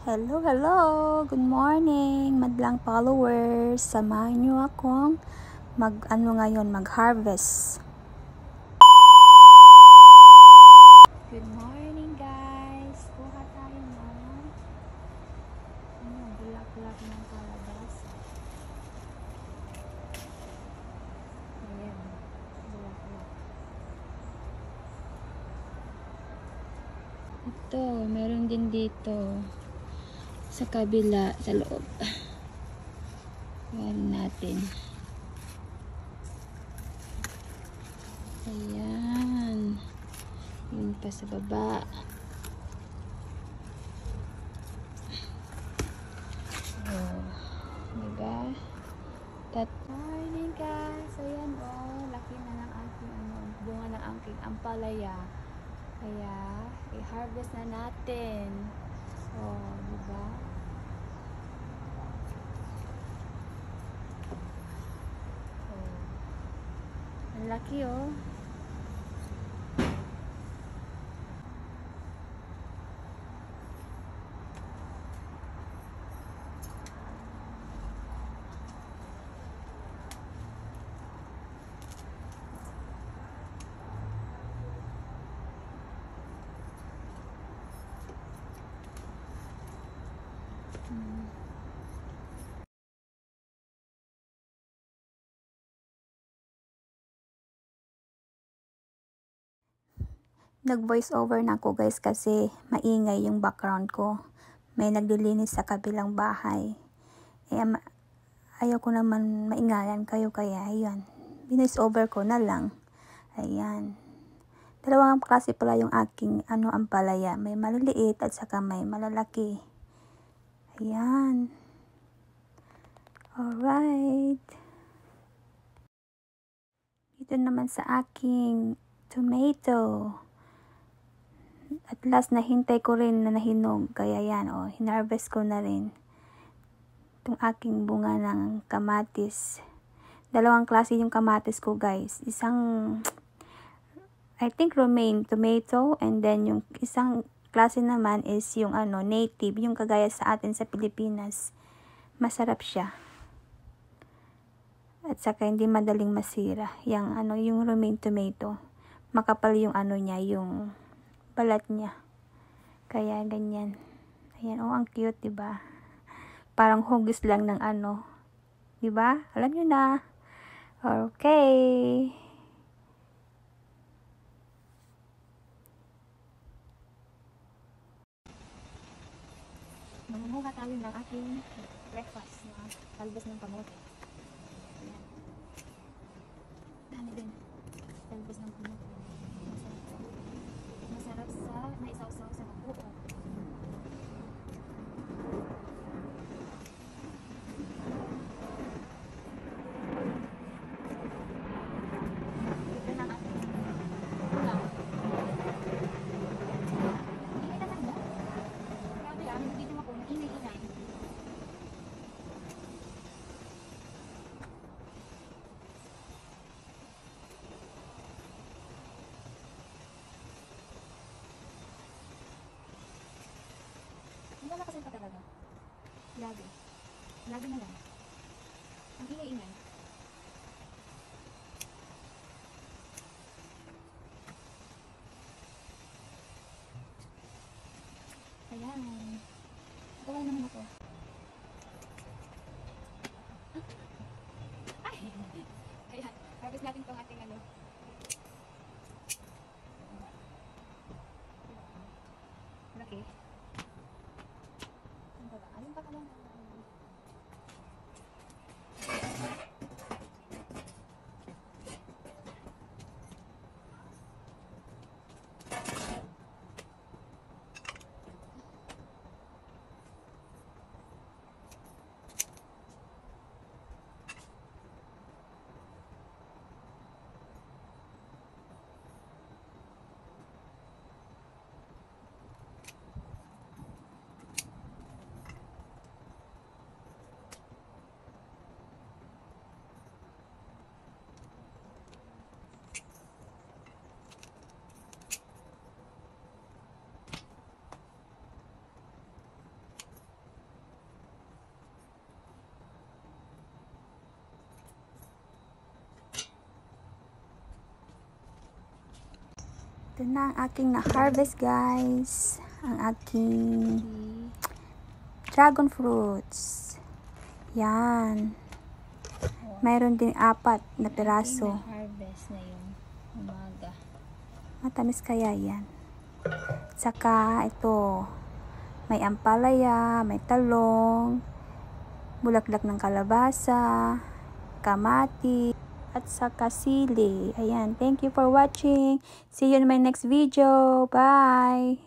Hello, hello! Good morning, madlang followers. Samahan niyo akong mag-harvest. Good morning, guys. Kuha tayo ng bulak-bulak ng kalabas. Ayan, bulak-bulak. Ito, meron din dito. Sa kabila, sa loob. Ayan natin. Ayan. Yun pa sa baba. Oh, diba? Morning guys. Ayan laki na ng aking bunga ng aking ampalaya. Kaya, i-harvest na natin. Oh, diba? Ang laki Nag-voice over na ako guys kasi maingay yung background ko. May naglilinis sa kabilang bahay. Ayaw ko naman maingayan kayo kaya ayun. Voice over ko na lang. Ayan. Dalawang klase pala yung aking ampalaya. May maliliit at saka may malalaki. Ayan. Alright. Ito naman sa aking tomato. At last, nahintay ko rin na nahinog. Kaya yan, hinarvest ko na rin. Itong aking bunga ng kamatis. Dalawang klase yung kamatis ko, guys. Isang, I think, romaine tomato. And then, yung isang klase naman is yung native. Yung kagaya sa atin sa Pilipinas. Masarap siya. At saka, hindi madaling masira. Yung romaine tomato. Makapal yung niya, yung balat niya. Kaya ganyan. Ayan, ang cute, diba? Parang hugis lang ng diba? Alam nyo na. Okay. Mamumuha tayo ng aking breakfast na talbos ng kamote. Ayan. Dami din. Talbos ng kamote. Masarap sa naisaw-saw sa buo. Ito na ating ulam. Ingay naman mo. Grabe lang, dito ako, ingay-ingay. Hindi na kasi pa talaga. Lagi. Lagi na lang. Ang ingay-ingay. Ayan. Gawa naman ako. Ay! Ayan. Harvest natin itong ating laki. Alin pa ka lang? Ito na ang aking na-harvest, guys. Ang aking dragon fruits. Yan. Mayroon din 4 na piraso. Harvest na yung umaga. Matamis kaya yan. Saka ito, may ampalaya, may talong, bulaklak ng kalabasa, kamati, at saka sili. Ayan, thank you for watching. See you in my next video. Bye!